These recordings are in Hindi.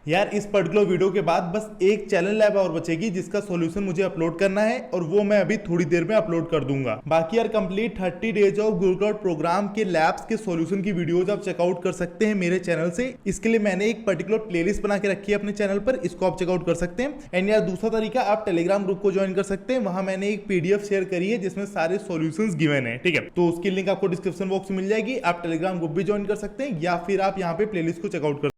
यार इस पर्टिकुलर वीडियो के बाद बस एक चैनल लैब और बचेगी जिसका सॉल्यूशन मुझे अपलोड करना है और वो मैं अभी थोड़ी देर में अपलोड कर दूंगा। बाकी यार complete 30 days of Google Cloud program के लैब्स के सॉल्यूशन की वीडियोज आप चेकआउट कर सकते हैं मेरे चैनल से। इसके लिए मैंने एक पर्टिकुलर प्लेलिस्ट बना के रखी है अपने चैनल पर, इसको आप चेकआउट कर सकते हैं। एंड यार दूसरा तरीका, आप टेलीग्राम ग्रुप को ज्वाइन कर सकते हैं, वहां मैंने एक पीडीएफ शेयर करी है जिसमें सारे सॉल्यूशंस गिवन है, ठीक है। तो उसकी लिंक आपको डिस्क्रिप्शन बॉक्स में मिल जाएगी, आप टेलीग्राम ग्रुप भी ज्वाइन कर सकते हैं या फिर आप यहाँ पे प्लेलिस्ट को चेकआउट कर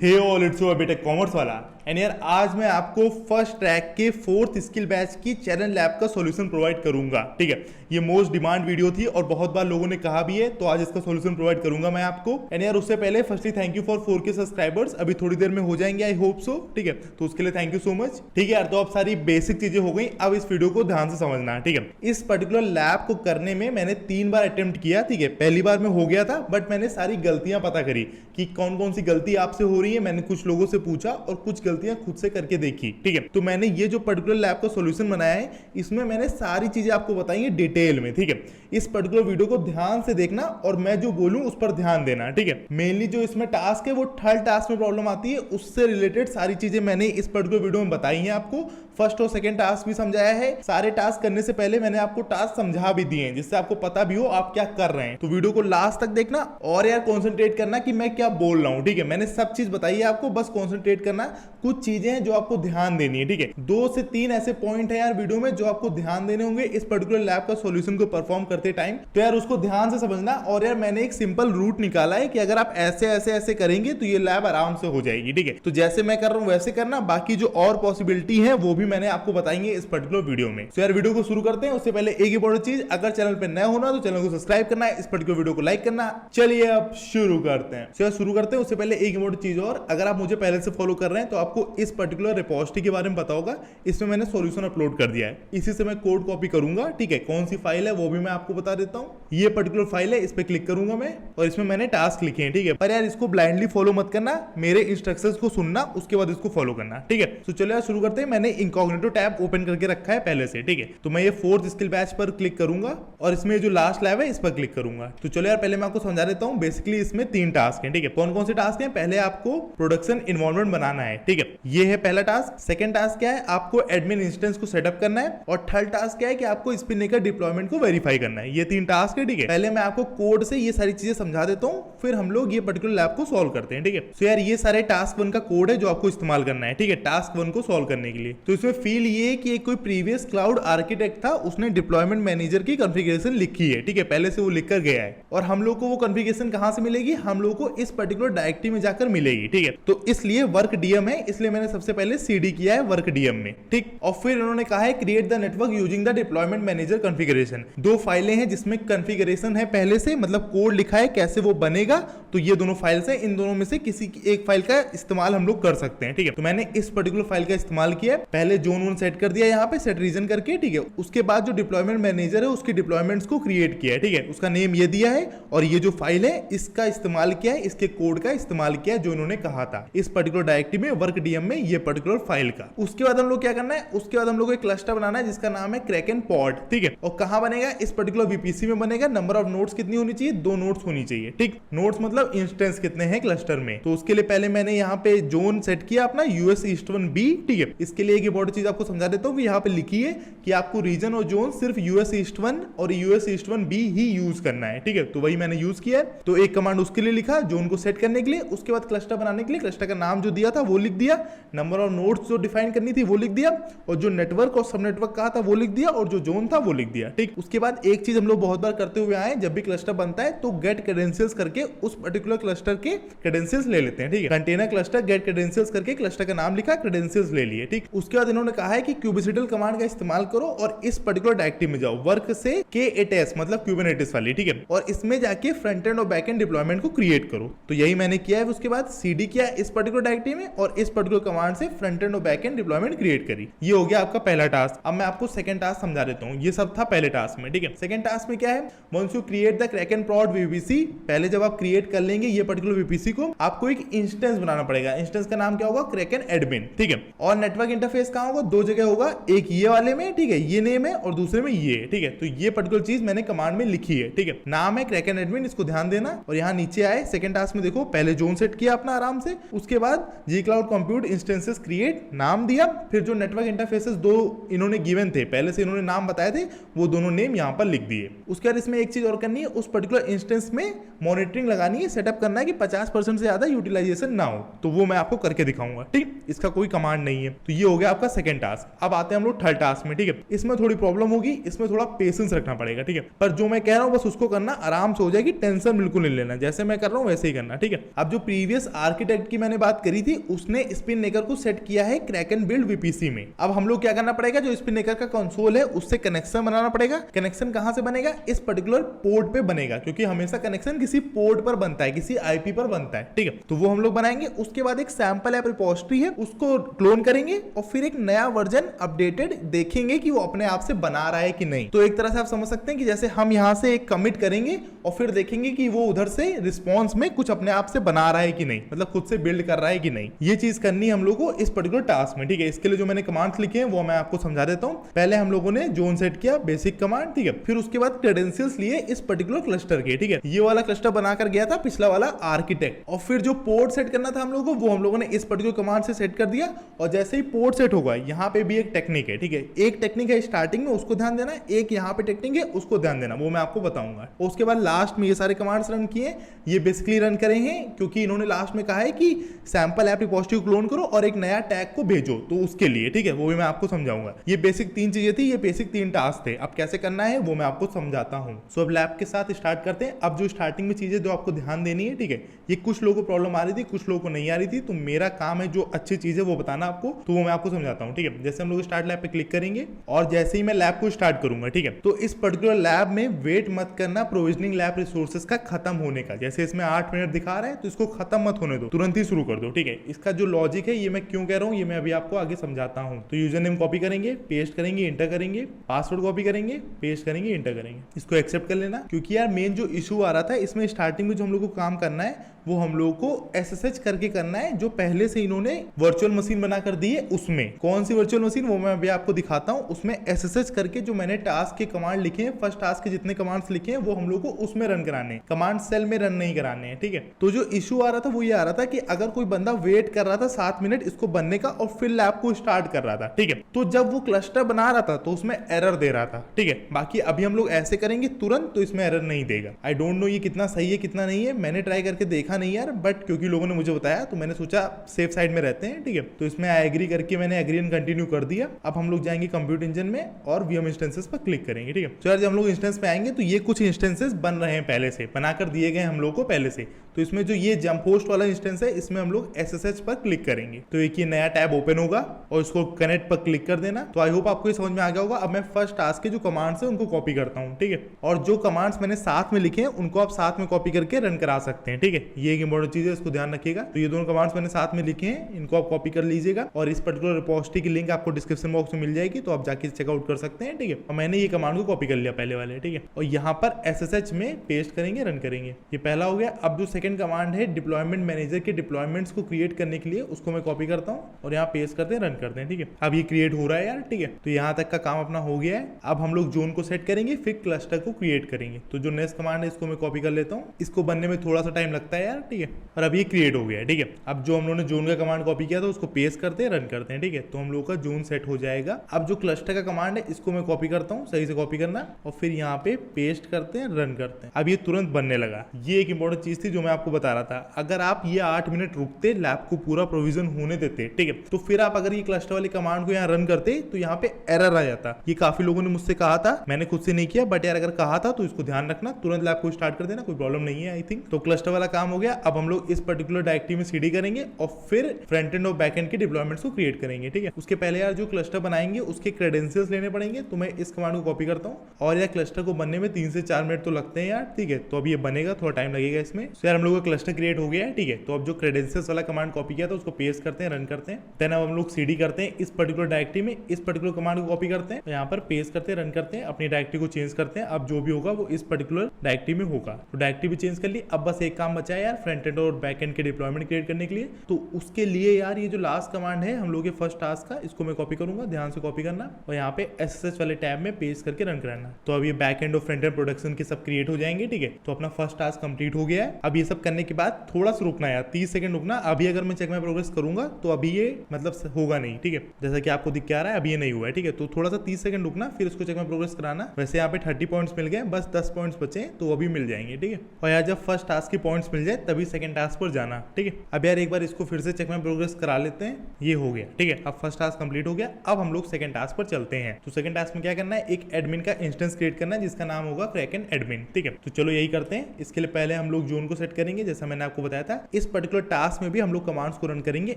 hey all, it's your BTech commerce वाला। एंड यार आज मैं आपको फर्स्ट ट्रैक के 4th स्किल बैच की चैनल लैब का सॉल्यूशन प्रोवाइड करूंगा, ठीक है। ये मोस्ट डिमांड वीडियो थी और बहुत बार लोगों ने कहा भी है, तो आज इसका सॉल्यूशन प्रोवाइड करूंगा मैं आपको। एंड यार उससे पहले firstly thank you for 4K subscribers, अभी थोड़ी देर में हो जाएंगे, आई होप सो, ठीक है। तो उसके लिए थैंक यू सो मच, ठीक है यार। तो अब सारी बेसिक चीजें हो गई, अब इस वीडियो को ध्यान से समझना, ठीक है। इस पर्टिकुलर लैब को करने में मैंने 3 बार अटेम्प्ट किया, ठीक है। पहली बार में हो गया था, बट मैंने सारी गलतियां पता करी कि कौन कौन सी गलती आपसे हो रही है। मैंने कुछ लोगों से पूछा और कुछ गलतियां खुद से करके देखी, ठीक है। तो मैंने ये जो पर्टिकुलर लैब का सॉल्यूशन बनाया है, इसमें मैंने सारी चीजें आपको बताई है डिटेल में, ठीक है। इस पर्टिकुलर वीडियो को ध्यान से देखना और मैं जो बोलूं उस पर ध्यान देना, ठीक है। मेनली जो इसमें टास्क है वो थर्ड टास्क में प्रॉब्लम आती है, उससे रिलेटेड सारी चीजें मैंने इस पर्टिकुलर वीडियो में बताई हैं आपको। फर्स्ट और सेकंड टास्क भी समझाया है, सारे टास्क करने से पहले मैंने आपको टास्क समझा भी दिए हैं जिससे आपको पता भी हो आप क्या कर रहे हैं। तो वीडियो को लास्ट तक देखना और यार कंसंट्रेट करना कि मैं क्या बोल रहा हूं, ठीक है। मैंने सब चीज बताई है आपको, बस कंसंट्रेट करना। कुछ चीजें हैं जो आपको ध्यान देनी है, ठीक है। 2 से 3 ऐसे पॉइंट है यार वीडियो में जो आपको ध्यान देने होंगे इस पर्टिकुलर लैब का सॉल्यूशन को परफॉर्म करते टाइम, तो यार उसको ध्यान से समझना। और यार मैंने एक सिंपल रूट निकाला है कि अगर आप ऐसे ऐसे ऐसे करेंगे तो ये लैब आराम से हो जाएगी, ठीक है। तो जैसे मैं कर रहा हूं वैसे करना, बाकी जो और पॉसिबिलिटी है वो भी मैंने आपको बताएंगे इस पर्टिकुलर वीडियो में। तो यार वीडियो को शुरू करते हैं, उससे पहले एक इंपॉर्टेंट चीज, अगर चैनल पे नए होना तो चैनल को सब्सक्राइब करना है, इस पर्टिकुलर वीडियो को लाइक करना। चलिए अब शुरू करते हैं। तो शुरू करते हैं उससे पहले एक इंपॉर्टेंट चीज और, अगर आप मुझे पहले से फॉलो कर रहे हैं तो आपको इस पर्टिकुलर रिपोजिटरी के बारे में पता होगा। इसमें मैंने सॉल्यूशन अपलोड कर दिया है, इसी से मैं कोड कॉपी करूंगा, ठीक है। कौन सी फाइल है वो भी मैं आपको बता देता हूं। ये पर्टिकुलर फाइल है, इस पे क्लिक करूंगा मैं और इसमें मैंने टास्क लिखे हैं, ठीक है। पर यार इसको ब्लाइंडली फॉलो मत करना, मेरे इंस्ट्रक्शंस को सुनना, उसके बाद इसको फॉलो करना, ठीक है। तो चलो यार शुरू करते हैं। मैंने इनकॉग्निटो टैब ओपन करके रखा है पहले से, ठीक है। तो मैं ये 4th स्किल बैच पर क्लिक करूंगा और इसमें जो लास्ट लैब है इस पर क्लिक करूंगा। तो चलो यार पहले मैं आपको समझा देता हूं। बेसिकली इसमें 3 टास्क हैं, ठीक है। कौन कौन से टास्क हैं? पहले आपको प्रोडक्शन इन्वायरमेंट बनाना है, ठीक है, ये है पहला टास्क। सेकंड टास्क क्या है? आपको एडमिन इंस्टेंस को सेटअप करना है। और थर्ड टास्क क्या है कि आपको स्पिननेकर डिप्लॉयमेंट को वेरीफाई करना है। ये 3 टास्क है, ठीक है। पहले मैं आपको कोड से ये सारी चीजें समझा देता हूं, फिर हम लोग ये पर्टिकुलर लैब को सॉल्व करते हैं, ठीक है। तो यार ये सारे टास्क 1 का कोड है जो आपको इस्तेमाल करना है, ठीक है, टास्क 1 को सॉल्व करने के लिए। तो इसमें फील ये है कि एक कोई प्रीवियस क्लाउड आर्किटेक्ट था, उसने डिप्लॉयमेंट मैनेजर की कॉन्फ़िगरेशन लिखी है, ठीक है, पहले से वो लिख कर गया है। और हम लोग को वो कॉन्फ़िगरेशन कहां से मिलेगी? हम लोग को इस पर्टिकुलर डायरेक्टरी में जाकर मिलेगी, ठीक है। तो इसलिए वर्क डीएम है, इसलिए मैंने सबसे पहले सीडी किया है वर्क डीएम में, ठीक। और फिर उन्होंने कहा है create the network using the deployment manager configuration. 2 फाइलें हैं जिसमें कॉन्फ़िगरेशन है पहले से, मतलब कोड लिखा है कैसे वो बनेगा। तो ये दोनों फाइल्स हैं, इन दोनों में से किसी एक फाइल का इस्तेमाल हम लोग कर सकते हैं, ठीक है। तो मैंने इस पर्टिकुलर फाइल का इस्तेमाल किया, पहले जोन 1 सेट कर दिया यहाँ पे सेट रीजन करके, ठीक है। उसके बाद जो डिप्लॉयमेंट मैनेजर है उसके डिप्लॉयमेंट्स को क्रिएट किया है, ठीक है, उसका नेम ये दिया है। और ये जो फाइल है इसका इस्तेमाल किया है, इसके कोड का इस्तेमाल किया है जो इन्होंने कहा था इस पर्टिकुलर डायरेक्टरी में वर्क डीएम में, ये पर्टिकुलर फाइल का। उसके बाद हम लोग क्या करना है? उसके बाद हम लोग एक क्लस्टर बनाना है जिसका नाम है क्रैकन पॉड, ठीक है। और कहां बनेगा? इस पर्टिकुलर वीपीसी में बनेगा। नंबर ऑफ नोड्स कितनी होनी चाहिए? 2 नोड्स होनी चाहिए, ठीक। नोड्स मतलब इंस्टेंस कितने हैं क्लस्टर में। तो उसके लिए पहले मैंने यहाँ पे जोन सेट किया अपना यूएस ईस्ट 1 बी, ठीक है। इसके लिए एक इंपॉर्टेंट चीज आपको समझा देता हूँ कि यहाँ पे लिखी है कि आपको रीजन और जोन सिर्फ यूएस ईस्ट 1 और यूएस ईस्ट 1 बी ही यूज करना है, ठीक है। तो वही मैंने यूज किया है। तो एक कमांड उसके लिए लिखा जोन को सेट करने के लिए, उसके बाद क्लस्टर बनाने के लिए क्लस्टर का नाम जो दिया था वो लिख दिया, नंबर ऑफ नोड्स जो डिफाइन करनी थी वो लिख दिया, और जो नेटवर्क और सब नेटवर्क कहा था वो लिख दिया, और जो जोन था वो लिख दिया, ठीक। उसके बाद एक चीज हम लोग बहुत बार करते हुए आए, जब भी क्लस्टर बनता है तो गेट क्रेडेंशियल्स करके उस पर्टिकुलर क्लस्टर के क्रेडेंशियल्स ले लेते हैं, ठीक है। कंटेनर क्लस्टर गेट क्रेडेंशियल्स करके क्लस्टर का नाम लिखा, क्रेडेंशियल्स ले लिए, ठीक। उसके बाद इन्होंने कहा है कि क्यूबिसिटल कमांड का इस्तेमाल करो और इस पर्टिकुलर डायरेक्टरी में जाओ, वर्क से K8s मतलब क्यूबरनेटिस वाली, ठीक है। और इसमें जाके फ्रंट एंड और बैक एंड डिप्लॉयमेंट को क्रिएट करो। तो यही मैंने किया है। उसके बाद सीडी किया इस पर्टिकुलर डायरेक्टरी में और इस पर्टिकुलर कमांड से फ्रंट एंड और बैक एंड डिप्लॉयमेंट क्रिएट करी। ये हो गया आपका पहला टास्क। अब मैं आपको सेकंड टास्क समझा देता हूँ। ये सब था पहले टास्क में, ठीक है। सेकंड टास्क में क्या है? Once you create the Kraken pod VPC, पहले जब आप क्रिएट कर लेंगे ये पर्टिकुलर वीपीसी को, आपको एक इंस्टेंस बनाना पड़ेगा। इंस्टेंस का नाम क्या होगा? क्रैकन एडमिन, ठीक है। और नेटवर्क इंटरफेस कहां होगा? दो जगह होगा, एक ये वाले में, ठीक है, ये नेम है, और दूसरे में ये, ठीक है। तो ये पर्टिकुलर चीज मैंने कमांड में लिखी है, ठीक है। नाम है क्रैकन एडमिन, इसको ध्यान देना। और यहाँ नीचे आए सेकंड टास्क में देखो, पहले जोन सेट किया अपना आराम से, उसके बाद जी क्लाउड कंप्यूट इंस्टेंसेस क्रिएट नाम दिया, फिर जो नेटवर्क इंटरफेसेस दो इन्होंने गिवन थे, पहले से इन्होंने नाम बताए थे, वो दोनों नेम यहाँ पर लिख दिए। उसके बाद इसमें एक चीज और करनी है, उस पर्टिकुलर इंस्टेंस में मॉनिटरिंग लगानी है, सेटअप करना है कि 50% से ज्यादा यूटिलाइजेशन ना हो, तो वो मैं आपको करके दिखाऊंगा, ठीक। इसका कोई कमांड नहीं है। तो ये हो गया आपका सेकंड टास्क। अब आते हैं हम लोग थर्ड टास्क में, ठीक है। इसमें थोड़ी प्रॉब्लम होगी, इसमें थोड़ा पेशेंस रखना पड़ेगा, ठीक है। पर जो मैं कह रहा हूं बस उसको करना, आराम से हो जाएगी, टेंशन बिल्कुल नहीं लेना, जैसे मैं कर रहा हूं वैसे ही करना, ठीक है। अब जो प्रीवियस आर्किटेक्ट की मैंने बात करी थी, उसने स्पिन नेकर को सेट किया है क्रैकन बिल्ड वीपीसी में। अब हम लोग क्या करना पड़ेगा, जो स्पिन नेकर का कंसोल है उससे कनेक्शन बनाना पड़ेगा। कनेक्शन कहां से बनेगा? इस पर्टिकुलर पोर्ट पे बनेगा, क्योंकि हमेशा कनेक्शन किसी पोर्ट पर बनता है, किसी आईपी पर बनता है, ठीक है। तो वो हम लोग बनाएंगे। उसके बाद एक सैंपल ऐप रिपोजिटरी है, उसको क्लोन करेंगे और फिर एक नया वर्जन अपडेटेड देखेंगे कि वो अपने आप से बना रहा है कि नहीं। तो एक तरह से आप समझ सकते हैं कि जैसे हम यहां से एक कमिट करेंगे और फिर देखेंगे कि वो उधर से रिस्पॉन्स में कुछ अपने आप से बना रहा है कि नहीं, मतलब खुद से बिल्ड कर रहा है कि नहीं। ये चीज करनी है हम लोग को इस पर्टिकुलर टास्क में, ठीक है। इसके लिए जो मैंने कमांड्स लिखे हैं वो मैं आपको समझा देता हूं। पहले हम लोगों ने जोन सेट किया, बेसिक कमांड, ठीक है। फिर उसके बाद क्रेडेंशियल्स लिए इस पर्टिकुलर क्लस्टर के, ठीक है। ये वाला क्लस्टर बनाकर गया था पिछला वाला आर्किटेक्ट। और फिर जो पोर्ट सेट करना था हम लोगों को, वो हम लोगों ने इस पर्टिकुलर कमांड से सेट कर दिया। और जैसे ही पोर्ट सेट होगा, यहाँ पे भी एक टेक्निक है, ठीक है। एक टेक्निक है स्टार्टिंग में, उसको ध्यान देना, एक यहाँ पे टेक्निक है, उसको ध्यान देना, वो मैं आपको बताऊंगा। उसके बाद लास्ट में ये सारे कमांड्स रन किए, ये बेसिकली रन करे हैं क्योंकि इन्होंने लास्ट में कहा है कि सैंपल ऐप रिपोजिटरी को क्लोन करो और एक नया टैग को भेजो, तो उसके लिए, ठीक है, वो भी मैं आपको समझाऊंगा। ये बेसिक 3 चीजें थी, ये बेसिक 3 टास्क थे। अब कैसे करना है वो मैं आपको समझाता हूं। सो अब लैब के साथ स्टार्ट करते हैं। अब जो स्टार्टिंग में चीजें जो आपको ध्यान देनी है, ठीक है, ये कुछ लोगों को प्रॉब्लम आ रही थी, कुछ लोगों को नहीं आ रही थी, तो मेरा काम है जो अच्छी चीज है वो बताना आपको, तो वो मैं आपको समझाता हूं, ठीक है। जैसे हम लोग स्टार्ट लैब पे क्लिक करेंगे और जैसे ही मैं लैब को स्टार्ट करूंगा, ठीक है, तो इस पर्टिकुलर लैब में वेट मत करना प्रोविजनिंग लैब रिसोर्सेज का खत्म होने का। जैसे इसमें 8 मिनट दिखा रहा है, तो इसको खत्म मत होने दो, तुरंत ही शुरू कर दो, ठीक है। इसका जो लॉजिक है, ये मैं क्यों कह रहा हूं, ये मैं अभी आपको आगे समझाता हूं। तो यूजर नेम कॉपी करेंगे, पेस्ट करेंगे, इंटर करेंगे, पासवर्ड कॉपी करेंगे, पेस्ट करेंगे, इंटर करेंगे। इसको एक्सेप्ट कर लेना, क्योंकि यार मेन जो इशू आ रहा था इसमें स्टार्टिंग में जो हम लोग को काम करना है वो हम लोगों को एसएसएच करके करना है, जो पहले से इन्होंने वर्चुअल मशीन बना कर दी है उसमें। कौन सी वर्चुअल मशीन, वो मैं अभी आपको दिखाता हूं। उसमें एसएसएच करके जो मैंने टास्क के कमांड लिखे हैं, फर्स्ट टास्क के जितने कमांड्स लिखे हैं वो हम लोग को उसमें रन कराने हैं, कमांड सेल में रन नहीं कराने हैं, ठीक है। तो जो इशू आ रहा था वो ये आ रहा था कि अगर कोई बंदा वेट कर रहा था 7 मिनट इसको बनने का और फिर लैब को स्टार्ट कर रहा था, ठीक है, तो जब वो क्लस्टर बना रहा था तो उसमें एरर दे रहा था, ठीक है। बाकी अभी हम लोग ऐसे करेंगे तुरंत, तो इसमें एरर नहीं देगा। आई डोंट नो ये कितना सही है कितना नहीं है, मैंने ट्राई करके देखा नहीं यार, बट क्योंकि लोगों ने मुझे बताया तो मैंने सोचा सेफ साइड में रहते हैं, ठीक है। तो इसमें आई एग्री करके मैंने एग्री एंड कंटिन्यू कर दिया। अब हम लोग जाएंगे कंप्यूट इंजन में और वीएम इंस्टेंसेस पर क्लिक करेंगे, ठीक है। तो यार जब हम लोग इंस्टेंस पे आएंगे तो ये कुछ इंस्टेंसेस बन रहे हैं, पहले से बनाकर दिए गए हम लोग को पहले से। तो इसमें जो ये जंप होस्ट वाला इंस्टेंस है, इसमें हम लोग एसएसएच पर क्लिक करेंगे, तो एक ये नया टैब ओपन होगा और इसको कनेक्ट पर क्लिक कर देना। तो आई होप आपको ये समझ में आ गया होगा। अब मैं फर्स्ट टास्क के जो कमांड्स है उनको कॉपी करता हूँ, ठीक है, और जो कमांड्स मैंने साथ में लिखे हैं उनको आप साथ में कॉपी करके रन करा सकते हैं, ठीक है। ये एक इंपॉर्टेंट चीज है, इसको ध्यान रखिएगा। तो ये दोनों कमांड्स मैंने साथ में लिखे हैं, इनको आप कॉपी कर लीजिएगा और इस पर्टिकुलर रिपोजिटरी की लिंक आपको डिस्क्रिप्शन बॉक्स में मिल जाएगी, तो आप जाके चेकआउट कर सकते हैं, ठीक है। और मैंने ये कमांड को कॉपी कर लिया पहले वाले, ठीक है, और यहाँ पर एसएसएच में पेस्ट करेंगे, रन करेंगे। ये पहला हो गया। अब जो सेकंड कमांड है डिप्लॉयमेंट मैनेजर के डिप्लॉयमेंट्स को क्रिएट करने के लिए, उसको मैं कॉपी करता हूँ और यहाँ पेस्ट करते हैं, रन करते हैं, ठीक है। अब ये क्रिएट हो रहा है यार, ठीक है। तो यहाँ तक का काम अपना हो गया है। अब हम लोग जोन को सेट करेंगे, फिर क्लस्टर को क्रिएट करेंगे। तो जो नेक्स्ट कमांड है इसको मैं कॉपी कर लेता हूँ, इसको बनने में थोड़ा सा टाइम लगता है यार, ठीक है। और अब ये क्रिएट हो गया है, ठीक है। अब जो हम लोगों ने जोन का कमांड कॉपी किया था उसको पेस्ट करते हैं, रन करते हैं, ठीक है। तो हम लोग का जोन सेट हो जाएगा। अब जो क्लस्टर का कमांड है इसको मैं कॉपी करता हूँ, सही से कॉपी करना, और फिर यहाँ पे पेस्ट करते हैं, रन करते हैं। अब ये तुरंत बनने लगा। ये एक इंपॉर्टेंट चीज थी जो मैं आपको बता रहा था। अगर आप ये 8 मिनट रुकते, लैब को पूरा प्रोविजन होने देते, ठीक है, तो फिर आप अगर ये क्लस्टर वाले कमांड को यहाँ रन करते तो यहाँ पे एरर आ जाता। ये काफी लोगों ने मुझसे कहा था, मैंने खुद से नहीं किया, बट यार अगर कहा था तो इसको ध्यान रखना, तुरंत लैब को स्टार्ट कर देना, कोई प्रॉब्लम नहीं है आई थिंक। तो क्लस्टर वाला काम हो गया। अब हम लोग इस पर्टिकुलर डायरेक्टरी में सीडी करेंगे और फिर फ्रंट एंड और बैक एंड के डिप्लॉयमेंट्स को क्रिएट करेंगे, ठीक है। उसके पहले यार जो क्लस्टर बनाएंगे उसके क्रेडेंशियल्स लेने पड़ेंगे, तो मैं इस कमांड को कॉपी करता हूँ। और यार क्लस्टर को बनने में 3 से 4 मिनट तो लगते हैं यार, ठीक है। तो अब ये बनेगा, थोड़ा टाइम लगेगा इसमें। तो यार हम लोग का क्लस्टर क्रिएट हो गया है, ठीक है। तो अब जो क्रेडेंशियल्स वाला कमांड कॉपी किया था उसको पेस्ट करते हैं, रन करते हैं। देन अब हम लोग सीडी करते हैं इस पर्टिकुलर डायरेक्टरी में, इस पर्टिकुलर कमांड को कॉपी करते हैं, यहाँ पर पेस्ट करते हैं, रन करते हैं, अपनी डायरेक्टरी को चेंज करते हैं। अब जो भी होगा वो इस पर्टिकुलर डायरेक्टरी में होगा। तो डायरेक्टरी भी चेंज कर ली। अब बस एक काम बचा है यार, फ्रंट एंड और बैक एंड के डिप्लॉयमेंट क्रिएट करने के लिए। तो उसके लिए यार ये जो लास्ट कमांड है हम लोग के फर्स्ट टास्क का, इसको मैं कॉपी करूंगा, ध्यान से कॉपी करना और यहाँ पे SSH वाले टैब में पेस्ट करके रन कराना। तो अब ये बैक एंड और फ्रंट एंड प्रोडक्शन के सब क्रिएट हो जाएंगे, ठीक है। तो अपना फर्स्ट टास्क कंप्लीट हो गया है। अब ये सब करने के बाद थोड़ा सा रुकना है यार, 30 सेकंड रुकना। अभी अगर मैं चेक माय प्रोग्रेस करूंगा तो अभी ये मतलब होगा नहीं, ठीक है। जैसा कि आपको दिख के आ रहा है अभी ये नहीं हुआ है, ठीक है। तो थोड़ा सा 30 सेकंड रुकना, फिर इसको चेक माय प्रोग्रेस कराना। वैसे यहाँ पे 30 पॉइंट्स मिल गए, बस 10 पॉइंट्स बचे तो अभी मिल जाएंगे, ठीक है। और यार जब फर्स्ट टास्क के पॉइंट्स मिल जाए तभी सेकंड टास्क पर जाना, ठीक है। अब यार एक बार इसको फिर से चेक माय प्रोग्रेस करा लेते हैं। ये हो गया, ठीक है। अब फर्स्ट टास्क कंप्लीट हो गया। अब हम लोग सेकंड टास्क पर चलते हैं। तो सेकंड टास्क में क्या करना है, एक एडमिन का इंस्टेंस क्रिएट करना है जिसका नाम होगा क्रैकन एडमिन, ठीक है। तो चलो यही करते हैं। इसके लिए पहले हम लोग जोन को सेट करेंगे, जैसा मैंने आपको बताया था। इस पर्टिकुलर टास्क में भी हम लोग कमांड्स को रन करेंगे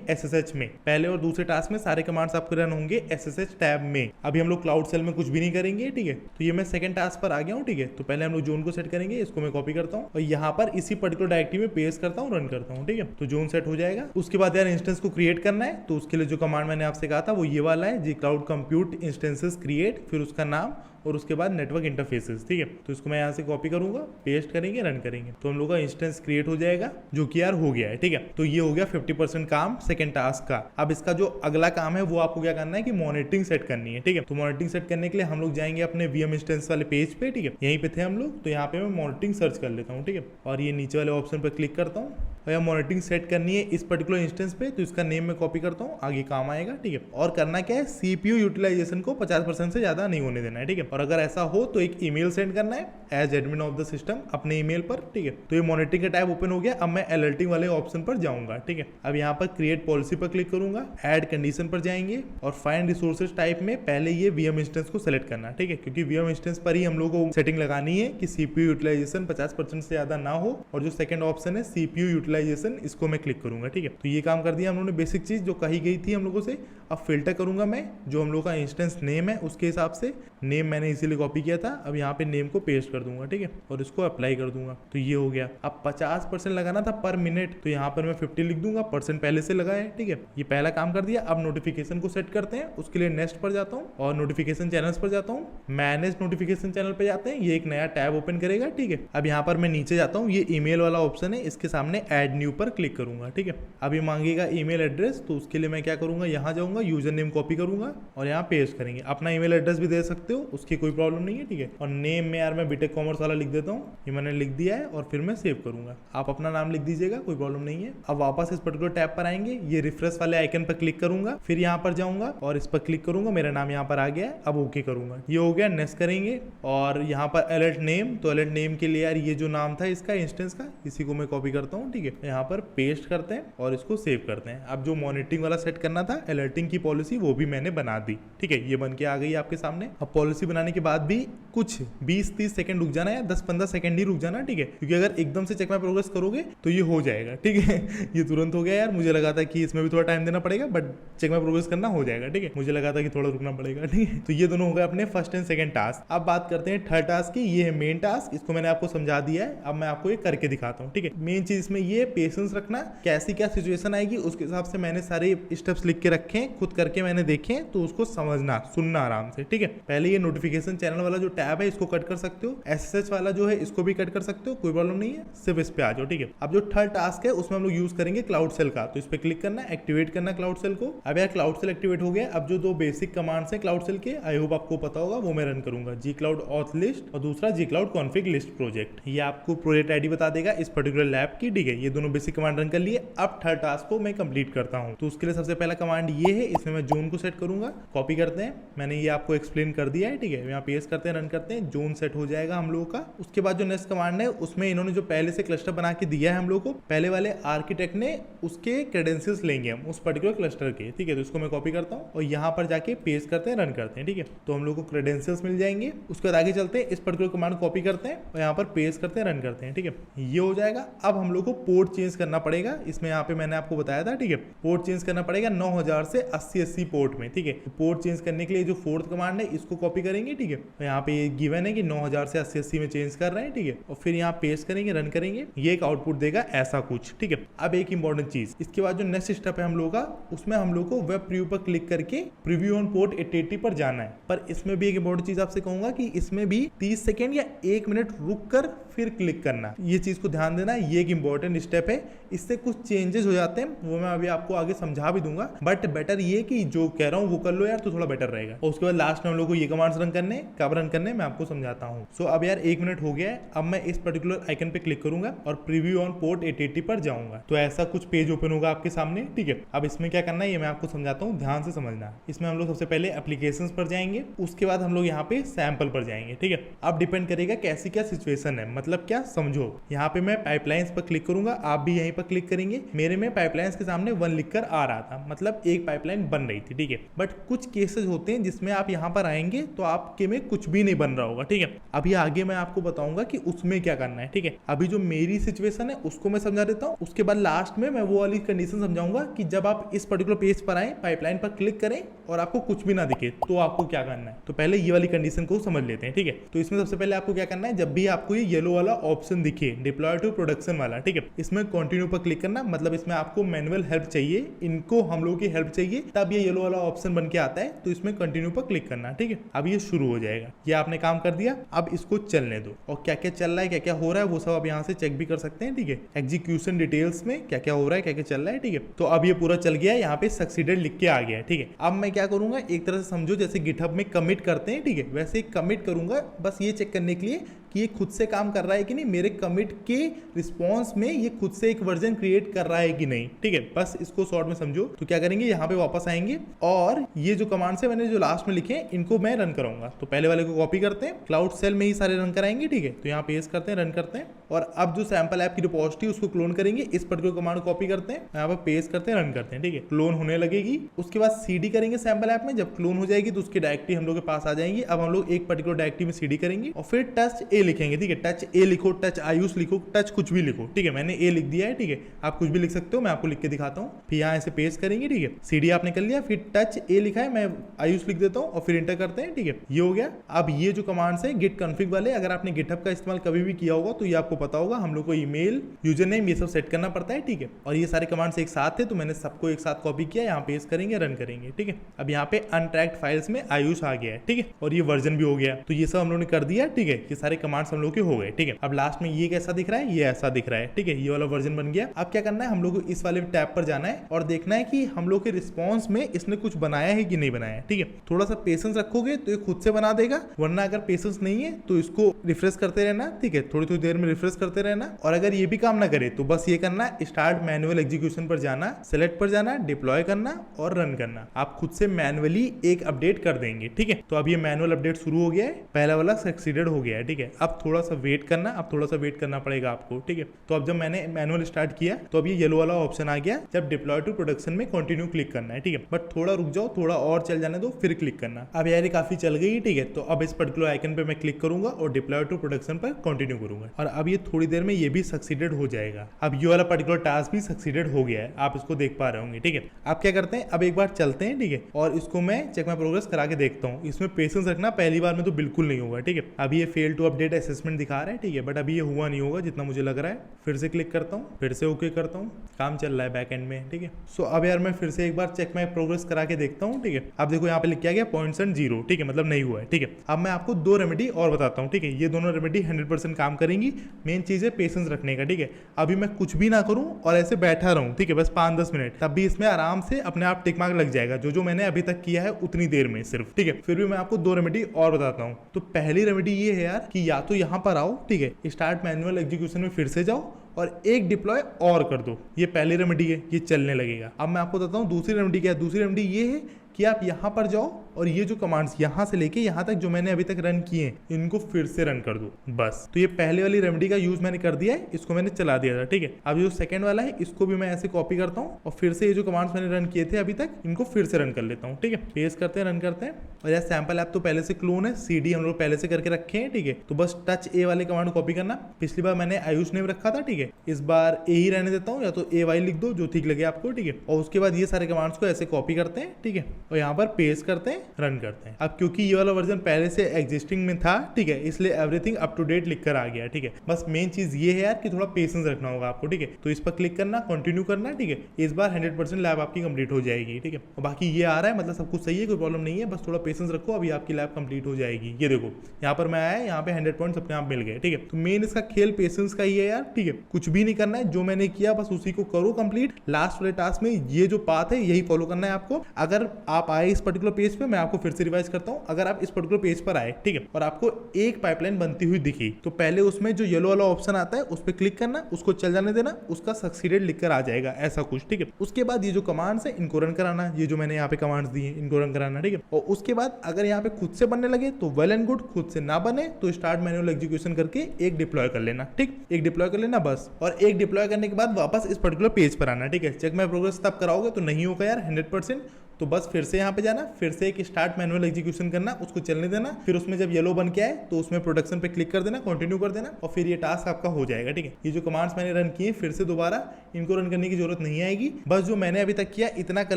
SSH में। पहले और दूसरे टास्क में सारे कमांड्स आपको रन होंगे SSH टैब में। अभी हम लोग क्लाउड सेल में कुछ भी नहीं करेंगे, ठीक है। तो ये मैं सेकंड टास्क पर आ गया हूँ, ठीक है। तो पहले हम लोग जोन को सेट करेंगे, इसको मैं कॉपी करता हूँ और यहाँ पर इसी पर्टिकुलर डायरेक्टरी में पेस्ट करता हूँ, रन करता हूँ, ठीक है। तो जोन सेट हो जाएगा। उसके बाद यार इंस्टेंस को क्रिएट करना है। तो उसके लिए जो कमांड मैंने आपसे कहा था वो ये वाला है, जी क्लाउड कंप्यूट इंस्टेंसेस क्रिएट, फिर उसका नाम और उसके बाद नेटवर्क इंटरफेसेस, ठीक है। तो इसको मैं यहाँ से कॉपी करूंगा, पेस्ट करेंगे, रन करेंगे तो हम लोग का इंस्टेंस क्रिएट हो जाएगा, जो कि यार हो गया है, ठीक है। तो ये हो गया 50% काम सेकंड टास्क का। अब इसका जो अगला काम है वो आपको क्या करना है कि मॉनिटरिंग सेट करनी है, ठीक है। तो मॉनिटरिंग सेट करने के लिए हम लोग जाएंगे अपने VM इंस्टेंस वाले पेज पे, ठीक है। यहीं पे थे हम लोग। तो यहाँ पे मैं मॉनिटरिंग सर्च कर लेता हूँ, ठीक है। और ये नीचे वाले ऑप्शन पर क्लिक करता हूँ और यहाँ मॉनिटरिंग सेट करनी है इस पर्टिकुलर इंस्टेंस पे। तो इसका नेम मैं कॉपी करता हूँ, आगे काम आएगा, ठीक है। और करना क्या है, CPU यूटिलाइजेशन को 50% से ज्यादा नहीं होने देना है, ठीक है। और अगर ऐसा हो तो एक ईमेल सेंड करना है as admin of the system अपने ईमेल पर, ठीक है। तो ये मॉनिटरिंग का टैब ओपन हो गया। अब मैं अलर्टिंग वाले ऑप्शन पर जाऊंगा, ठीक है। अब यहाँ पर क्रिएट पॉलिसी पर क्लिक करूंगा, ऐड कंडीशन पर जाएंगे और फाइंड रिसोर्सेज टाइप में पहले ये VM इंस्टेंस को सेलेक्ट करना, ठीक है। क्योंकि VM इंस्टेंस पर ही हम लोग को सेटिंग लगानी है कि CPU यूटिलाइजेशन 50% से ज्यादा ना हो। और जो सेकंड ऑप्शन है CPU यूटिलाइजेशन, इसको मैं क्लिक करूंगा, ठीक है। तो ये काम कर दिया हम लोगों ने, बेसिक चीज जो कही गई थी हम लोगों से। अब फिल्टर करूंगा मैं, जो हम लोग का इंस्टेंस नेम है उसके हिसाब से। नेम मैंने इसीलिए कॉपी किया था। अब यहाँ पे नेम को पेस्ट कर दूंगा, ठीक है। और इसको अप्लाई कर दूंगा। तो ये हो गया। अब 50% लगाना था पर मिनट, तो यहाँ पर मैं 50 लिख दूंगा, परसेंट पहले से लगा है, ठीक है। ये पहला काम कर दिया। अब नोटिफिकेशन को सेट करते हैं। उसके लिए नेक्स्ट पर जाता हूँ और नोटिफिकेशन चैनल्स पर जाता हूँ। मैनेज नोटिफिकेशन चैनल पे जाते हैं, ये एक नया टैब ओपन करेगा, ठीक है। अब यहाँ पर मैं नीचे जाता हूँ, ये ईमेल वाला ऑप्शन है, इसके सामने ऐड न्यू पर क्लिक करूंगा, ठीक है। अब ये मांगेगा ईमेल एड्रेस। तो उसके लिए मैं क्या करूंगा, यहाँ जाऊंगा, यूजर नेम कॉपी करूंगा और यहाँ पेस्ट करेंगे। अपना ईमेल एड्रेस भी दे सकते हो, उसकी कोई प्रॉब्लम नहीं है, ठीक है। और नेम में यार मैं बीटेक कॉमर्स वाला लिख देता हूँ, ये मैंने लिख दिया है। और फिर मैं सेव करूंगा। आप अपना नाम लिख दीजिएगा, कोई प्रॉब्लम नहीं है। अब वापस इस पर्टिकुलर टैब पर आएंगे, ये रिफ्रेश वाले आइकन पर क्लिक करूंगा, फिर यहाँ पर जाऊंगा और इस पर क्लिक करूंगा, मेरा नाम यहाँ पर आ गया है। अब ओके करूंगा, ये हो गया। नेक्स्ट करेंगे और यहाँ पर अलर्ट नेम। तो अलर्ट नेम के लिए यार ये जो नाम था इसका इंस्टेंस का, इसी को मैं कॉपी करता हूँ, ठीक है। यहाँ पर पेस्ट करते हैं और इसको सेव करते हैं। अब जो मॉनिटरिंग वाला सेट करना था, अलर्टिंग की पॉलिसी, वो भी मैंने बना दी, ठीक है। ये बन के आ गई आपके सामने। अब पॉलिसी बनाने के बाद भी कुछ 20-30 सेकंड रुक जाना है, 10-15 सेकंड ही रुक जाना, ठीक है। क्योंकि अगर एकदम से चेक माय प्रोग्रेस करोगे तो ये हो जाएगा, ठीक है। ये तुरंत हो गया यार, मुझे लगा था कि इसमें भी थोड़ा टाइम देना पड़ेगा, बट चेक माय प्रोग्रेस करना हो जाएगा, ठीक है। मुझे लगा था कि थोड़ा रुकना पड़ेगा, ठीक है। तो ये दोनों हो गए अपने फर्स्ट एंड सेकंड टास्क। अब बात करते हैं थर्ड टास्क की। ये है मेन टास्क, इसको मैंने आपको समझा दिया है। अब मैं आपको ये करके दिखाता हूँ, ठीक है। मेन चीज इसमें ये पेशेंस रखना, कैसी क्या सिचुएशन आएगी उसके हिसाब से मैंने सारे स्टेप्स लिख के रखे, खुद करके मैंने देखे, तो उसको समझना, सुनना आराम से, ठीक है। पहले ये नोटिफिकेशन चैनल वाला जो टैब है इसको कट कर सकते हो, SSH वाला जो है इसको भी कट कर सकते हो, कोई प्रॉब्लम नहीं है। सिर्फ इस पे आ जाओ, ठीक है। अब जो थर्ड टास्क है उसमें हम लोग यूज करेंगे क्लाउड सेल का। तो इस पे क्लिक करना, एक्टिवेट करना क्लाउड सेल को। अब यार क्लाउड सेल एक्टिवेट हो गया। अब जो दो बेसिक कमांड्स है क्लाउड सेल के, आई होप आपको पता होगा, वो मैं रन करूंगा। जी क्लाउड ऑथ लिस्ट और दूसरा जी क्लाउड कॉन्फिग लिस्ट प्रोजेक्ट। ये आपको प्रोजेक्ट आईडी बता देगा इस पर्टिकुलर लैब की, ठीक है। ये दोनों बेसिक कमांड रन कर लिए। अब थर्ड टास्क को मैं कंप्लीट करता हूँ। तो उसके लिए सबसे पहला कमांड ये है, इसमें मैं जोन को सेट करूंगा। कॉपी करते हैं, मैंने ये आपको एक्सप्लेन कर दिया है, ठीक है। यहाँ पेस्ट करते हैं, रन करते हैं, जोन सेट हो जाएगा हम लोगों का। उसके बाद जो नेक्स्ट कमांड है उसमें इन्होंने जो पहले से क्लस्टर बना के दिया है हम लोग को, पहले वाले आर्किटेक्ट ने, उसके क्रेडेंशियल्स लेंगे हम उस पर्टिकुलर क्लस्टर के, ठीक है। तो इसको मैं कॉपी करता हूँ और यहाँ पर जाके पेस्ट करते हैं, रन करते हैं, ठीक है। तो हम लोग को क्रेडेंशियल्स मिल जाएंगे। उसके बाद आगे चलते हैं, इस पर्टिकुलर कमांड कॉपी करते हैं और यहाँ पर पेस्ट करते हैं, रन करते हैं, ठीक है। ये हो जाएगा। अब हम लोग को पोर्ट चेंज करना पड़ेगा। इसमें यहाँ पे मैंने आपको बताया था, ठीक है। पोर्ट चेंज करना पड़ेगा 9000 से 8080 पोर्ट में, ठीक है। पोर्ट चेंज करने के लिए जो फोर्थ कमांड है इसको कॉपी करेंगे करेंगे, ठीक है। तो यहाँ पे गिवन है कि 9000 से 8080 में चेंज कर रहे हैं, ठीक है। और फिर यहाँ पेस्ट करेंगे, रन करेंगे, ये एक आउटपुट देगा ऐसा कुछ, ठीक है। अब एक इंपॉर्टेंट चीज, इसके बाद जो नेक्स्ट स्टेप है हम लोग का, उसमें हम लोग को वेब प्रीव्यू पर क्लिक करके प्रीव्यू ऑन पोर्ट 880 पर जाना है। पर इसमें भी एक इंपॉर्टेंट चीज आपसे कहूंगा कि इसमें भी 30 सेकेंड या 1 मिनट रुक कर फिर क्लिक करना, ये चीज को ध्यान देना, ये एक इंपॉर्टेंट स्टेप है। इससे कुछ चेंजेस हो जाते हैं, वो मैं अभी आपको आगे समझा भी दूंगा, बट बेटर ये कि जो कह रहा हूँ वो कर लो यार, तो थोड़ा बेटर रहेगा। और उसके बाद लास्ट में हम लोग को ये कमांड्स रन करने, कब रन करने मैं आपको समझाता हूँ। सो अब यार 1 मिनट हो गया है, अब मैं इस पर्टिकुलर आइकन पे क्लिक करूंगा और प्रीव्यू ऑन पोर्ट 880 पर जाऊंगा, तो ऐसा कुछ पेज ओपन होगा आपके सामने, ठीक है। अब इसमें क्या करना है ये मैं आपको समझाता हूँ, ध्यान से समझना। इसमें हम लोग सबसे पहले एप्लीकेशंस पर जाएंगे, उसके बाद हम लोग यहाँ पे सैंपल पर जाएंगे, ठीक है। अब डिपेंड करेगा कैसी क्या सिचुएशन है, मतलब क्या समझो। यहाँ पे मैं पाइपलाइंस पर क्लिक करूंगा, आप भी यहीं पर क्लिक करेंगे। मेरे में पाइपलाइंस के सामने 1 लिखकर आ रहा था, मतलब एक पाइपलाइन बन रही थी, ठीक है। बट कुछ केसेस होते हैं जिसमें आप यहाँ पर आएंगे तो आपके में कुछ भी नहीं बन रहा होगा, ठीक है। अभी आगे मैं आपको बताऊंगा कि उसमें क्या करना है, ठीक है। अभी जो मेरी सिचुएशन है उसको मैं समझा देता हूँ, उसके बाद लास्ट में मैं वो वाली कंडीशन समझाऊंगा कि जब आप इस पर्टिकुलर पेज पर आए, पाइपलाइन पर क्लिक करें और आपको कुछ भी ना दिखे तो आपको क्या करना है। तो पहले ये वाली कंडीशन को समझ लेते हैं, ठीक है। तो इसमें सबसे पहले आपको क्या करना है, जब भी आपको ये येलो वाला ऑप्शन दिखे डिप्लॉय टू प्रोडक्शन वाला, ठीक है, इसमें कंटिन्यू पर क्लिक करना, मतलब इसमें आपको मैनुअल हेल्प चाहिए, इनको हम लोगों की हेल्प चाहिए, तब ये येलो वाला ऑप्शन बन के आता है। तो इसमें कंटिन्यू पर क्लिक करना, ठीक है। अब ये शुरू हो जाएगा, ये आपने काम कर दिया, अब इसको चलने दो। और क्या क्या चल रहा है, क्या क्या हो रहा है, वो सब आप यहाँ से चेक भी कर सकते हैं, ठीक है। एग्जीक्यूशन डिटेल्स में क्या क्या हो रहा है, क्या क्या चल रहा है, ठीक है। तो अब ये पूरा चल गया है, यहाँ पे सक्सीडेड लिख के आ गया है, ठीक है। अब मैं क्या करूंगा, एक तरह से समझो जैसे गिटहब में कमिट करते हैं, ठीक है, वैसे कमिट करूंगा, बस ये चेक करने के लिए कि ये खुद से काम कर रहा है कि नहीं, मेरे कमिट के रिस्पॉन्स में ये खुद से एक वर्जन क्रिएट कर रहा है कि नहीं, ठीक है। बस इसको शॉर्ट में समझो। तो क्या करेंगे, यहाँ पे वापस आएंगे और ये जो कमांड्स है मैंने जो लास्ट में लिखे हैं इनको मैं रन कराऊंगा। तो पहले वाले को कॉपी करते हैं, क्लाउड सेल में ही सारे रन कराएंगे, ठीक है। तो यहाँ पेस्ट करते हैं, रन करते हैं, और अब जो सैंपल ऐप की रिपोजिटरी उसको क्लोन करेंगे, इस पर्टिकुलर कमांड को कॉपी करते हैं, यहाँ पर पेस्ट करते हैं, रन करते हैं, ठीक है। क्लोन होने लगेगी, उसके बाद सीडी करेंगे सैंपल ऐप में, जब क्लोन हो जाएगी तो उसकी डायरेक्टरी हम लोग के पास आ जाएंगी। अब हम लोग एक पर्टिकुलर डायरेक्टरी में सीडी करेंगे और फिर टच ए लिखेंगे, ठीक है। टच ए लिखो, टच आयुष लिखो, टच कुछ भी लिखो, ठीक है। मैंने ए लिख दिया है, ठीक है, आप कुछ भी लिख सकते हो, मैं आपको लिख के दिखाता हूँ। फिर यहाँ ऐसे पेस्ट करेंगे, ठीक है, सीडी आपने कर लिया, फिर टच ए लिखा है, मैं आयुष लिख देता हूँ और फिर इंटर करते हैं, ठीक है, ये हो गया। अब ये जो कमांड्स है गिट कॉन्फ़िग वाले, अगर आपने गिटहब का इस्तेमाल कभी भी किया होगा तो ये आपको पता होगा, हम लोग को ईमेल, यूजर नेम, ये सब सेट करना पड़ता है, ठीक है। और ये सारे कमांड्स एक साथ थे तो मैंने सबको एक साथ कॉपी किया, यहाँ पेस्ट करेंगे, रन करेंगे, ठीक है। अब यहाँ पे अनट्रैक्ड फाइल्स में आयुष आ गया है, ठीक है, और ये वर्जन भी हो गया। तो ये सब हम लोग ने कर दिया, ठीक है, ये सारे कमांड्स हम लोग के हो गए, ठीक है। अब लास्ट में ये कैसा दिख रहा है, ये ऐसा दिख रहा है, ठीक है, ये वाला वर्जन बन गया। अब क्या करना है, हम लोग को इस वाले टैब पर जाना है और देखना है कि हम लोग के रिस्पॉन्स में इसने कुछ बनाया है कि नहीं बनाया है, ठीक है। थोड़ा सा पेशेंस रखोगे तो ये खुद से बना देगा, वरना अगर पेशेंस नहीं है तो इसको रिफ्रेश करते रहना, ठीक है, थोड़ी थोड़ी देर में रिफ्रेश करते रहना। और अगर ये भी काम ना करे तो बस ये करना, स्टार्ट मैनुअल एग्जीक्यूशन पर जाना, सेलेक्ट पर जाना, डिप्लॉय करना और रन करना। आप खुद से मैनुअली एक अपडेट कर देंगे, ठीक है। तो अब ये मैनुअल अपडेट शुरू हो गया है, पहला वाला सक्सीडेड हो गया है, ठीक है। अब थोड़ा सा वेट करना, अब थोड़ा सा वेट करना पड़ेगा आपको, ठीक है। तो अब जब मैंने मैनुअल स्टार्ट किया तो अब ये येलो वाला ऑप्शन आ गया, जब डिप्लॉय टू प्रोडक्शन में कंटिन्यू क्लिक करना है, ठीक है। बट थोड़ा रुक जाओ, थोड़ा और चल जाने दो, फिर क्लिक करना। अब यार ये काफी चल गई, ठीक है। तो अब इस पर्टिकुलर आइकन पे मैं क्लिक करूंगा और डिप्लॉय टू प्रोडक्शन पर कंटिन्यू करूंगा, और अब ये थोड़ी देर में ये भी सक्सीडेड हो जाएगा। अब ये वाला पर्टिकुलर टास्क भी सक्सीडेड हो गया है, आप इसको देख पा रहे होंगे, ठीक है। आप क्या करते हैं, अब एक बार चलते हैं, ठीक है, और इसको मैं चेक माय प्रोग्रेस करा के देखता हूँ। इसमें पेशेंस रखना, पहली बार में तो बिल्कुल नहीं होगा, ठीक है। अभी ये फेल टू अपडेट असेसमेंट दिखा रहा है, ठीक है, बट अभी ये हुआ नहीं होगा जितना मुझे लग रहा है। फिर से क्लिक करता हूँ, फिर से ओके करता हूँ, काम चल रहा है बैक एंड में, ठीक है। सो अब यार मैं फिर से एक बार चेक माय प्रोग्रेस करा के देखता हूँ, ठीक है। अब देखो यहाँ पे लिख गया 0.0, ठीक है, मतलब नहीं हुआ है, ठीक है। अब मैं आपको 2 रेमेडी और बताता हूँ, ठीक है। ये दोनों रेमेडी 100% काम करेंगी। मेन चीज है पेशेंस रखने का, ठीक है। अभी मैं कुछ भी ना करूँ और ऐसे बैठा रहूँ, ठीक है, बस 5-10 मिनट, तब भी इसमें आराम से अपने आप टिक मार्क लग जाएगा, जो मैंने अभी तक किया है उतनी देर में सिर्फ, ठीक है। फिर भी मैं आपको 2 रेमेडी और बताता हूँ। तो पहली रेमेडी ये है यार कि या तो यहाँ पर आओ, ठीक है, स्टार्ट मैनुअल एग्जीक्यूशन में फिर से जाओ और एक डिप्लॉय और कर दो। ये पहली रेमेडी है, ये चलने लगेगा। अब मैं आपको बताता हूँ दूसरी रेमेडी क्या है। दूसरी रेमेडी ये है कि आप यहाँ पर जाओ और ये जो कमांड्स यहाँ से लेके यहाँ तक जो मैंने अभी तक रन किए हैं इनको फिर से रन कर दो, बस। तो ये पहले वाली रेमेडी का यूज मैंने कर दिया है, इसको मैंने चला दिया था, ठीक है। अब जो सेकंड वाला है इसको भी मैं ऐसे कॉपी करता हूँ और फिर से ये जो कमांड्स मैंने रन किए थे अभी तक इनको फिर से रन कर लेता हूँ, ठीक है। पेस्ट करते हैं, रन करते हैं। और यार सैंपल ऐप तो पहले से क्लोन है, सीडी हम लोग पहले से करके रखे हैं, ठीक है। तो बस टच ए वाले कमांड कॉपी करना। पिछली बार मैंने आयुष नेम रखा था, ठीक है, इस बार ए ही रहने देता हूँ, या तो ए वाई लिख दो जो ठीक लगे आपको, ठीक है। और उसके बाद ये सारे कमांड्स को ऐसे कॉपी करते हैं, ठीक है। और यहाँ पर पेस्ट करते हैं, रन करते हैं। अब क्योंकि ये वाला वर्जन पहले से एग्जिस्टिंग में था, ठीक है, इसलिए एवरीथिंग अप टू डेट लिख कर आ गया, ठीक है। बस मेन चीज ये है यार कि थोड़ा पेशेंस रखना होगा आपको, ठीक है। तो इस पर क्लिक करना, कंटिन्यू करना, ठीक है। इस बार 100% लैब आपकी कंप्लीट हो जाएगी, ठीक है। और बाकी ये आ रहा है, मतलब सब कुछ सही है, कोई प्रॉब्लम नहीं है, बस थोड़ा पेशेंस रखो, अभी आपकी लैब कंप्लीट हो जाएगी। ये देखो यहाँ पर मैं आया, यहाँ पे 100 पॉइंट्स अपने आप मिल गए, ठीक है। तो मेन इसका खेल पेशेंस का ही है यार, ठीक है। कुछ भी नहीं करना है, जो मैंने किया बस उसी को करो कंप्लीट। लास्ट वाले टास्क में ये जो पाथ है यही फॉलो करना है आपको। अगर आप आए इस पर्टिकुलर पेज पे, मैं आपको फिर से रिवाइज करता हूँ, अगर आप इस पर्टिकुलर पेज पर आए, ठीक है, और आपको एक पाइपलाइन बनती हुई दिखी, तो पहले उसमें जो येलो वाला ऑप्शन आता है उस पर क्लिक करना, उसको चल जाने देना, उसका सक्सीडेड लिखकर आ जाएगा ऐसा कुछ, ठीक है। उसके बाद ये जो कमांड्स है इनको रन कराना, ये जो मैंने यहाँ पे कमांड्स दी है इनको रन कराना, ठीक है। और उसके बाद अगर यहाँ पे खुद से बनने लगे तो वेल एंड गुड, खुद से ना बने तो स्टार्ट मैनुअल एग्जीक्यूशन करके एक डिप्लॉय कर लेना, ठीक, एक डिप्लॉय कर लेना बस। और एक डिप्लॉय करने के बाद वापस इस पर्टिकुलर पेज पर आना, ठीक है। चेक माय प्रोग्रेस तब कराओगे तो नहीं होगा यार 100%, तो बस फिर से यहाँ पे जाना, फिर से एक स्टार्ट मैनुअल एग्जीक्यूशन करना, उसको चलने देना, फिर उसमें जब येलो बन के आए तो उसमें प्रोडक्शन पे क्लिक कर देना, कंटिन्यू कर देना, और फिर ये टास्क आपका हो जाएगा, ठीक है। ये जो कमांड्स मैंने रन किए फिर से दोबारा इनको रन करने की जरूरत नहीं आएगी, बस जो मैंने अभी तक किया इतना कर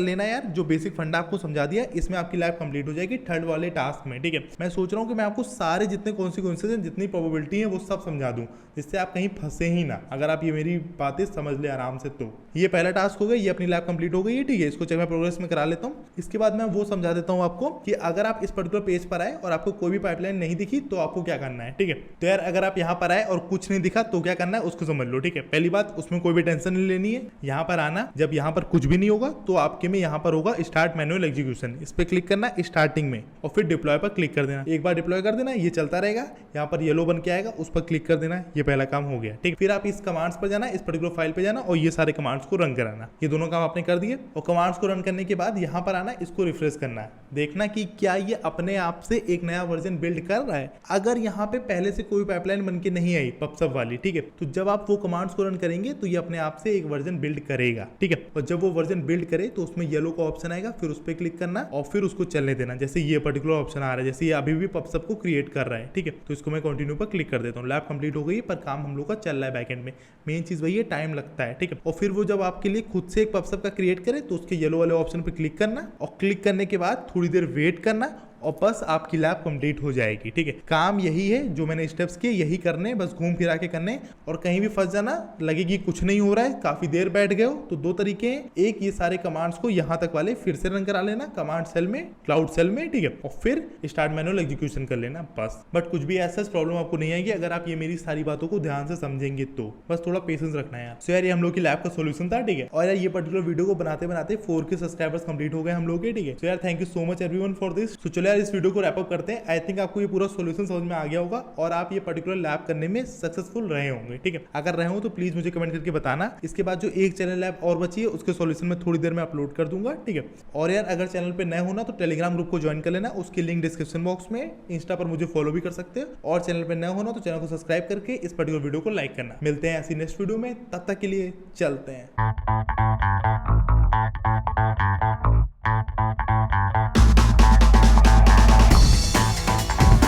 लेना यार। जो बेसिक फंडा आपको समझा दिया, इसमें आपकी लैब कंप्लीट हो जाएगी थर्ड वाले टास्क में, ठीक है। मैं सोच रहा हूँ कि मैं आपको सारे जितने कॉन्सिक्वेंसेज हैं, जितनी प्रोबेबिलिटी है वो सब समझा दूं, जिससे आप कहीं फंसे ही ना, अगर आप ये मेरी बातें समझ ले आराम से। तो ये पहला टास्क हो गया, ये अपनी लैब कंप्लीट हो गई है, ठीक है। इसको चेक मैं प्रोग्रेस में करा लेता हूँ। इसके बाद मैं वो समझा देता हूँ आपको कि अगर आप इस पर्टिकुलर पेज पर आए और आपको कोई भी पाइपलाइन नहीं दिखी तो आपको क्या करना है, ठीक है। तो यार अगर आप यहाँ पर आए और कुछ नहीं दिखा तो क्या करना है उसको समझ लो, ठीक है। पहली बात, उसमें कोई भी टेंशन नहीं लेनी है। यहाँ पर आना, जब यहाँ पर कुछ भी नहीं होगा तो आपके में यहाँ पर होगा स्टार्ट मैनुअल एग्जीक्यूशन, इस पर क्लिक करना स्टार्टिंग में, और फिर डिप्लॉय पर क्लिक कर देना। एक बार डिप्लॉय कर देना, ये चलता रहेगा, यहाँ पर येलो बन के आएगा, उस पर क्लिक कर देना, ये पहला काम हो गया, ठीक। फिर आप इस कमांड्स पर जाना, इस पर्टिकुलर फाइल पे जाना और ये सारे कमांड्स को रन कराना। ये दोनों काम आपने कर दिए, और कमांड्स को रन करने के बाद यहाँ पर आना, इसको रिफ्रेश करना है, देखना कि क्या ये अपने आप से एक नया वर्जन बिल्ड कर रहा है। अगर यहाँ पे पहले से कोई पाइपलाइन बन के नहीं आई पबसब वाली, ठीक है, तो जब आप वो कमांड्स को रन करेंगे तो ये अपने आप से एक वर्जन बिल्ड करेगा, ठीक है। और जब वो वर्जन बिल्ड करे तो उसमें येलो का ऑप्शन आएगा, फिर उस पर क्लिक करना और फिर उसको चलने देना। जैसे ये पर्टिकुलर ऑप्शन आ रहा है, जैसे ये अभी भी पबसब को क्रिएट कर रहा है, ठीक है। तो इसको मैं कंटिन्यू पर क्लिक कर देता हूँ। लैब कंप्लीट हो गई, पर काम हम लोग का चल रहा है बैकएंड में। मेन चीज वही है, टाइम लगता है, ठीक है। और फिर वो जब आपके लिए खुद से एक पबसब का क्रिएट करे तो उसके येलो वाले ऑप्शन पर क्लिक करना, और क्लिक करने के बाद थोड़ी देर वेट करना, और बस आपकी लैब कंप्लीट हो जाएगी, ठीक है। काम यही है, जो मैंने स्टेप्स किए यही करने, बस घूम फिरा के करने। और कहीं भी फंस जाना, लगे कि कुछ नहीं हो रहा है, काफी देर बैठ गए हो, तो दो तरीके हैं। एक, ये सारे कमांड्स को यहाँ तक वाले फिर से रन करा लेना कमांड सेल में, क्लाउड सेल में, ठीक है, और फिर स्टार्ट मैनुअल एग्जीक्यूशन कर लेना बस। बट कुछ भी ऐसा प्रॉब्लम आपको नहीं आएगी अगर आप ये मेरी सारी बातों को ध्यान से समझेंगे तो। बस थोड़ा पेशेंस रखना है यार। सो यार ये हम लोग की लैब का सोल्यूशन था, ठीक है। और यार ये पर्टिकुलर वीडियो को बनाते बनाते 4K सब्सक्राइबर्स कंप्लीट हो गए हम लोग के, ठीक है। सो यार thank you so much everyone for this. So चलो यार इस वीडियो को रैप अप करते हैं। आई थिंक आपको ये पूरा सॉल्यूशन समझ में आ गया होगा और आप ये पर्टिकुलर लैब करने में सक्सेसफुल रहे होंगे, ठीक है। अगर रहे हो तो प्लीज मुझे कमेंट करके बताना। इसके बाद जो एक चैनल लैब और बची है उसके सॉल्यूशन में थोड़ी देर में अपलोड कर दूंगा, ठीक है। और यार अगर चैनल पे नए होना तो टेलीग्राम ग्रुप को ज्वाइन कर लेना, उसकी लिंक डिस्क्रिप्शन बॉक्स में। इंस्टा पर मुझे फॉलो भी कर सकते हो, और चैनल पे नए होना तो चैनल को सब्सक्राइब करके इस पर्टिकुलर वीडियो को लाइक करना। मिलते हैं ऐसी नेक्स्ट वीडियो में, तब तक के लिए चलते हैं।